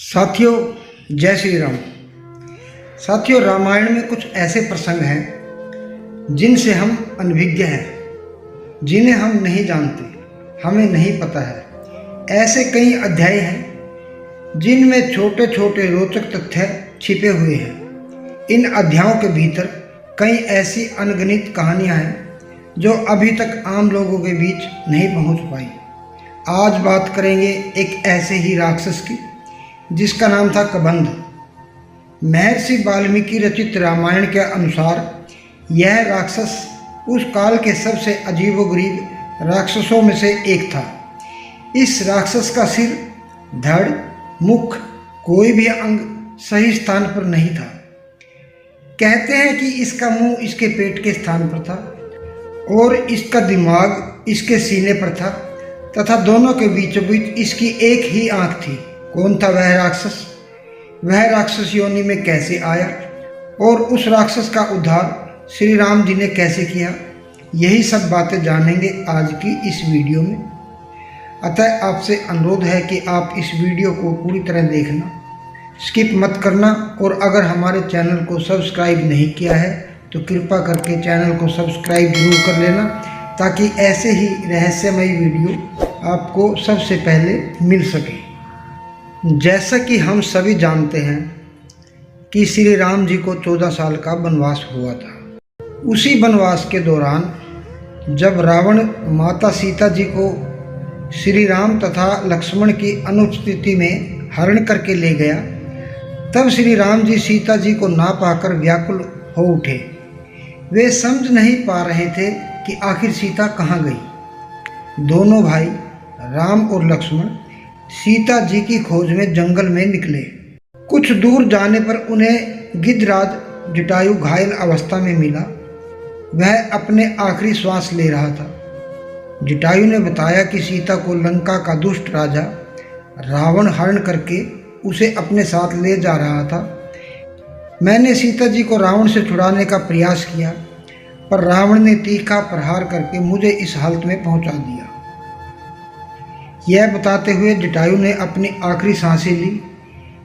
साथियों, जय श्री राम। साथियों, रामायण में कुछ ऐसे प्रसंग हैं जिनसे हम अनभिज्ञ हैं, जिन्हें हम नहीं जानते, हमें नहीं पता है। ऐसे कई अध्याय हैं जिनमें छोटे छोटे रोचक तथ्य छिपे हुए हैं। इन अध्यायों के भीतर कई ऐसी अनगिनत कहानियां हैं जो अभी तक आम लोगों के बीच नहीं पहुंच पाई। आज बात करेंगे एक ऐसे ही राक्षस की जिसका नाम था कबंध। महर्षि वाल्मीकि रचित रामायण के अनुसार यह राक्षस उस काल के सबसे अजीबोगरीब राक्षसों में से एक था। इस राक्षस का सिर, धड़, मुख, कोई भी अंग सही स्थान पर नहीं था। कहते हैं कि इसका मुंह इसके पेट के स्थान पर था और इसका दिमाग इसके सीने पर था तथा दोनों के बीचों बीच इसकी एक ही आंख थी। कौन था वह राक्षस? वह राक्षस योनि में कैसे आया और उस राक्षस का उद्धार श्री राम जी ने कैसे किया? यही सब बातें जानेंगे आज की इस वीडियो में। अतः आपसे अनुरोध है कि आप इस वीडियो को पूरी तरह देखना, स्किप मत करना और अगर हमारे चैनल को सब्सक्राइब नहीं किया है तो कृपा करके चैनल को सब्सक्राइब जरूर कर लेना ताकि ऐसे ही रहस्यमय वीडियो आपको सबसे पहले मिल सके। जैसा कि हम सभी जानते हैं कि श्री राम जी को 14 साल का वनवास हुआ था। उसी वनवास के दौरान जब रावण माता सीता जी को श्री राम तथा लक्ष्मण की अनुपस्थिति में हरण करके ले गया, तब श्री राम जी सीता जी को ना पाकर व्याकुल हो उठे। वे समझ नहीं पा रहे थे कि आखिर सीता कहाँ गई। दोनों भाई राम और लक्ष्मण सीता जी की खोज में जंगल में निकले। कुछ दूर जाने पर उन्हें गिद्धराज जटायु घायल अवस्था में मिला। वह अपने आखिरी श्वास ले रहा था। जटायु ने बताया कि सीता को लंका का दुष्ट राजा रावण हरण करके उसे अपने साथ ले जा रहा था। मैंने सीता जी को रावण से छुड़ाने का प्रयास किया पर रावण ने तीखा प्रहार करके मुझे इस हालत में पहुंचा दिया। यह बताते हुए जटायु ने अपनी आखिरी सांसें ली,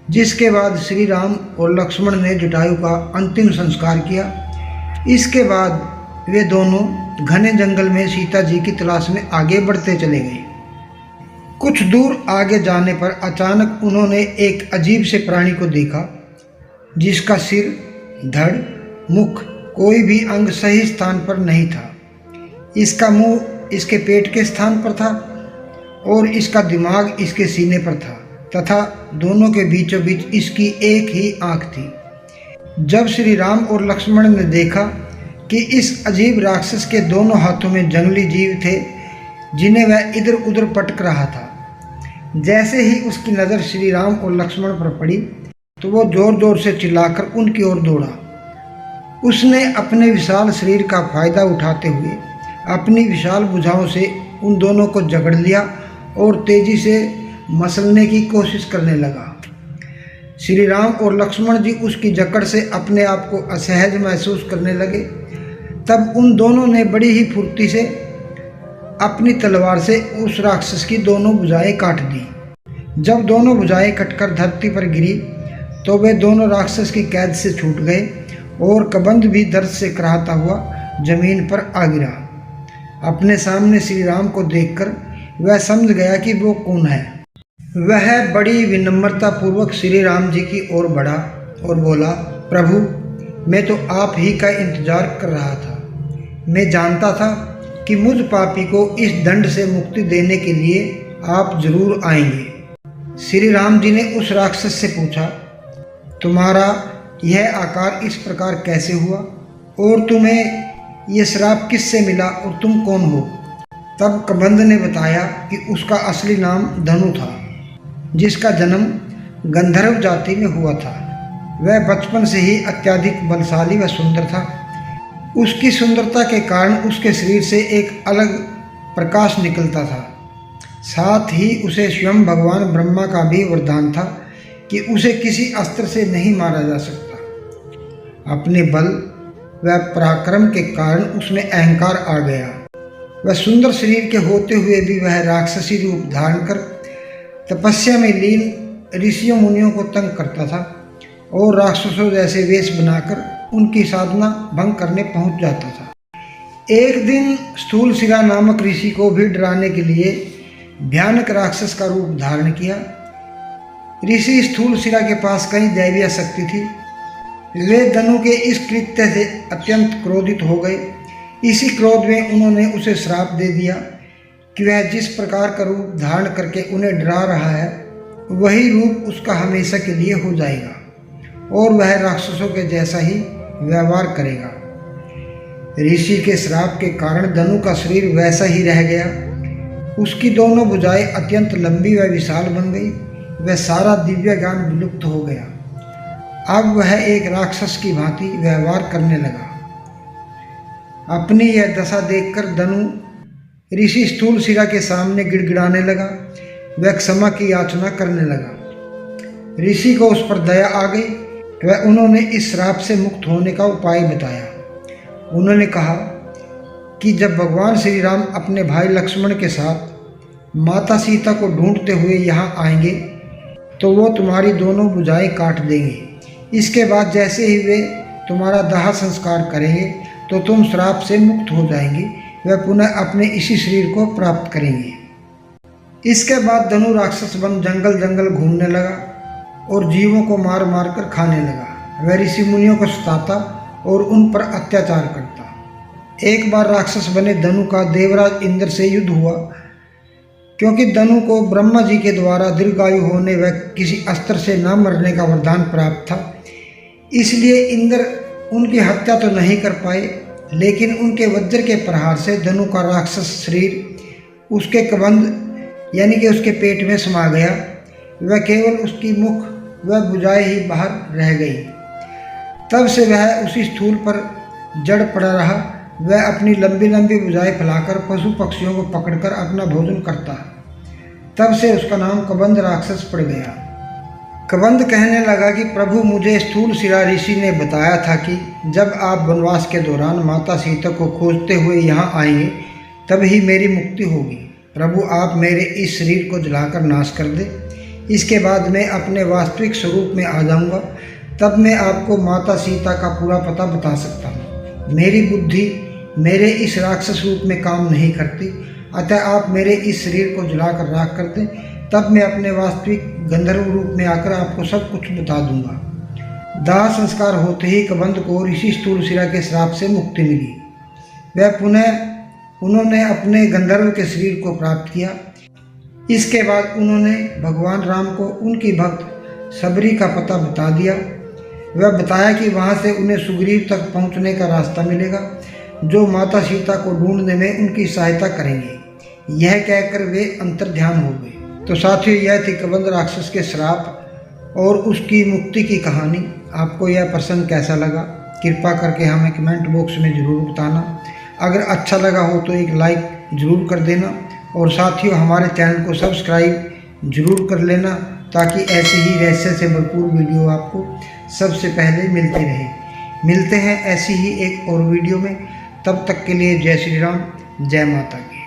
जिसके बाद श्री राम और लक्ष्मण ने जटायु का अंतिम संस्कार किया। इसके बाद वे दोनों घने जंगल में सीता जी की तलाश में आगे बढ़ते चले गए। कुछ दूर आगे जाने पर अचानक उन्होंने एक अजीब से प्राणी को देखा जिसका सिर, धड़, मुख, कोई भी अंग सही स्थान पर नहीं था। इसका मुंह इसके पेट के स्थान पर था और इसका दिमाग इसके सीने पर था तथा दोनों के बीचों बीच इसकी एक ही आंख थी। जब श्री राम और लक्ष्मण ने देखा कि इस अजीब राक्षस के दोनों हाथों में जंगली जीव थे जिन्हें वह इधर उधर पटक रहा था, जैसे ही उसकी नज़र श्री राम और लक्ष्मण पर पड़ी तो वो जोर जोर से चिल्लाकर उनकी ओर दौड़ा। उसने अपने विशाल शरीर का फायदा उठाते हुए अपनी विशाल भुजाओं से उन दोनों को जकड़ लिया और तेजी से मसलने की कोशिश करने लगा। श्री राम और लक्ष्मण जी उसकी जकड़ से अपने आप को असहज महसूस करने लगे। तब उन दोनों ने बड़ी ही फुर्ती से अपनी तलवार से उस राक्षस की दोनों भुजाएं काट दी। जब दोनों भुजाएं कटकर धरती पर गिरी तो वे दोनों राक्षस की कैद से छूट गए और कबंध भी दर्द से कराहता हुआ जमीन पर आ गिरा। अपने सामने श्री राम को देखकर वह समझ गया कि वो कौन है। वह बड़ी विनम्रता पूर्वक श्री राम जी की ओर बढ़ा और बोला, प्रभु, मैं तो आप ही का इंतजार कर रहा था। मैं जानता था कि मुझ पापी को इस दंड से मुक्ति देने के लिए आप जरूर आएंगे। श्री राम जी ने उस राक्षस से पूछा, तुम्हारा यह आकार इस प्रकार कैसे हुआ और तुम्हें ये श्राप किससे मिला और तुम कौन हो? तब कबंध ने बताया कि उसका असली नाम धनु था, जिसका जन्म गंधर्व जाति में हुआ था। वह बचपन से ही अत्यधिक बलशाली व सुंदर था। उसकी सुंदरता के कारण उसके शरीर से एक अलग प्रकाश निकलता था। साथ ही उसे स्वयं भगवान ब्रह्मा का भी वरदान था कि उसे किसी अस्त्र से नहीं मारा जा सकता। अपने बल व पराक्रम के कारण उसमें अहंकार आ गया। वह सुंदर शरीर के होते हुए भी वह राक्षसी रूप धारण कर तपस्या में लीन ऋषियों मुनियों को तंग करता था और राक्षसों जैसे वेश बनाकर उनकी साधना भंग करने पहुंच जाता था। एक दिन स्थूलशिला नामक ऋषि को भी डराने के लिए भयानक राक्षस का रूप धारण किया। ऋषि स्थूलशिला के पास कई दैवीय शक्ति थी। वे धनु के इस कृत्य से अत्यंत क्रोधित हो गए। इसी क्रोध में उन्होंने उसे श्राप दे दिया कि वह जिस प्रकार का रूप धारण करके उन्हें डरा रहा है वही रूप उसका हमेशा के लिए हो जाएगा और वह राक्षसों के जैसा ही व्यवहार करेगा। ऋषि के श्राप के कारण धनु का शरीर वैसा ही रह गया। उसकी दोनों भुजाएं अत्यंत लंबी व विशाल बन गई। वह सारा दिव्य ज्ञान विलुप्त हो गया। अब वह एक राक्षस की भांति व्यवहार करने लगा। अपनी यह दशा देखकर धनु ऋषि स्थूलशिला के सामने गिड़गिड़ाने लगा। वह क्षमा की याचना करने लगा। ऋषि को उस पर दया आ गई। वह उन्होंने इस श्राप से मुक्त होने का उपाय बताया। उन्होंने कहा कि जब भगवान श्री राम अपने भाई लक्ष्मण के साथ माता सीता को ढूंढते हुए यहाँ आएंगे तो वो तुम्हारी दोनों भुजाएं काट देंगे। इसके बाद जैसे ही वे तुम्हारा दाह संस्कार करेंगे तो तुम श्राप से मुक्त हो जाएंगे। वह पुनः अपने इसी शरीर को प्राप्त करेंगे। इसके बाद धनु राक्षस बन जंगल जंगल घूमने लगा और जीवों को मार मार कर खाने लगा। वह ऋषि मुनियों को सताता और उन पर अत्याचार करता। एक बार राक्षस बने धनु का देवराज इंद्र से युद्ध हुआ। क्योंकि धनु को ब्रह्मा जी के द्वारा दीर्घायु होने व किसी अस्त्र से न मरने का वरदान प्राप्त था, इसलिए इंद्र उनकी हत्या तो नहीं कर पाए, लेकिन उनके वज्र के प्रहार से धनु का राक्षस शरीर उसके कबंध यानी कि उसके पेट में समा गया। वह केवल उसकी मुख व भुजाएं ही बाहर रह गई। तब से वह उसी स्थूल पर जड़ पड़ा रहा। वह अपनी लंबी लंबी भुजाएं फैलाकर पशु पक्षियों को पकड़कर अपना भोजन करता। तब से उसका नाम कबंध राक्षस पड़ गया। कबंध कहने लगा कि प्रभु, मुझे स्थूलशिला ऋषि ने बताया था कि जब आप वनवास के दौरान माता सीता को खोजते हुए यहाँ आएंगे तब ही मेरी मुक्ति होगी। प्रभु, आप मेरे इस शरीर को जलाकर नाश कर दे। इसके बाद मैं अपने वास्तविक स्वरूप में आ जाऊँगा। तब मैं आपको माता सीता का पूरा पता बता सकता हूँ। मेरी बुद्धि मेरे इस राक्षस रूप में काम नहीं करती, अतः आप मेरे इस शरीर को जलाकर राख कर दें। तब मैं अपने वास्तविक गंधर्व रूप में आकर आपको सब कुछ बता दूंगा। दाह संस्कार होते ही कबंध को ऋषि स्थूलशिला के श्राप से मुक्ति मिली। वह पुनः उन्होंने अपने गंधर्व के शरीर को प्राप्त किया। इसके बाद उन्होंने भगवान राम को उनकी भक्त सबरी का पता बता दिया। वह बताया कि वहाँ से उन्हें सुग्रीव तक पहुँचने का रास्ता मिलेगा, जो माता सीता को ढूंढने में उनकी सहायता करेंगे। यह कहकर वे अंतर्ध्यान हो गए। तो साथियों, यह थी कबंध राक्षस के श्राप और उसकी मुक्ति की कहानी। आपको यह प्रसंग कैसा लगा कृपा करके हमें कमेंट बॉक्स में ज़रूर बताना। अगर अच्छा लगा हो तो एक लाइक ज़रूर कर देना और साथियों हमारे चैनल को सब्सक्राइब ज़रूर कर लेना, ताकि ऐसे ही रहस्य से भरपूर वीडियो आपको सबसे पहले मिलती रहे। मिलते हैं ऐसी ही एक और वीडियो में। तब तक के लिए जय श्री राम, जय माता की।